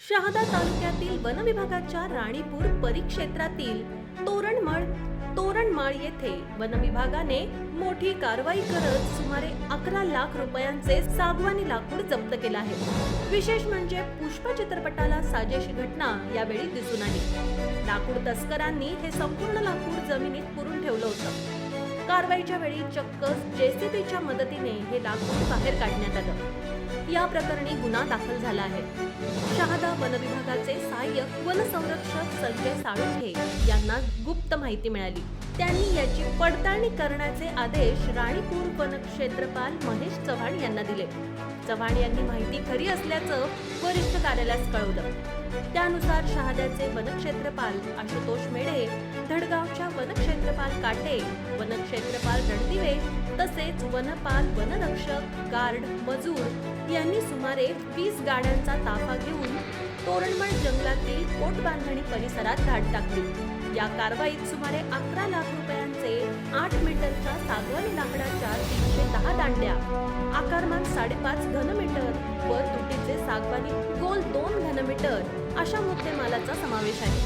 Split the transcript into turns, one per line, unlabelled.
शहादा तालुक्यातील वन विभागाच्या राणीपूर परिक्षेत्रातील तोरणमाळ येथे वन विभागाने मोठी कारवाई करत सुमारे 11 लाख रुपयांचे सागवानी लाकूड जप्त केलं आहे। विशेष म्हणजे पुष्प चित्रपटाला साजेशी घटना यावेळी दिसून आली। लाकूड तस्करांनी हे संपूर्ण लाकूड जमिनीत पुरून ठेवलं होतं। कारवाईच्या वेळी चक्क जेसीबीच्या मदतीने हे लाकूड बाहेर काढण्यात आलं। या प्रकरणी गुन्हा दाखल झाला आहे। शहादा वन विभागाचे सहाय्यक वन संरक्षक संजय साळुंखे यांना गुप्त माहिती मिळाली। त्यांनी याची पडताळणी करण्याचे आदेश राणीपूर वन क्षेत्रपाल महेश चव्हाण यांना दिले। चव्हाण यांनी माहिती खरी असल्याचं वरिष्ठ कार्यालयास कळवलं। त्यानुसार शहाद्याचे वनक्षेत्रपाल आशुतोष मेढे, धडगावच्या वनक्षेत्रपाल काटे, वनक्षेत्रपाल रणदिवे तसेच वनपाल, वनरक्षक, गार्ड, मजूर यांनी सुमारे 20 गाड्यांचा ताफा घेऊन तोरणमाळ जंगलातील पोटबांधणी परिसरात धाड टाकली। या कारवाईत सुमारे 11 लाख रुपयांचे 8 मीटरच्या सागवानी लाकडाच्या 310 दांड्या, आकारमान 5.5 घनमीटर व तुटीचे सागवानी गोल 2 घनमीटर अशा मुद्देमालाचा समावेश आहे।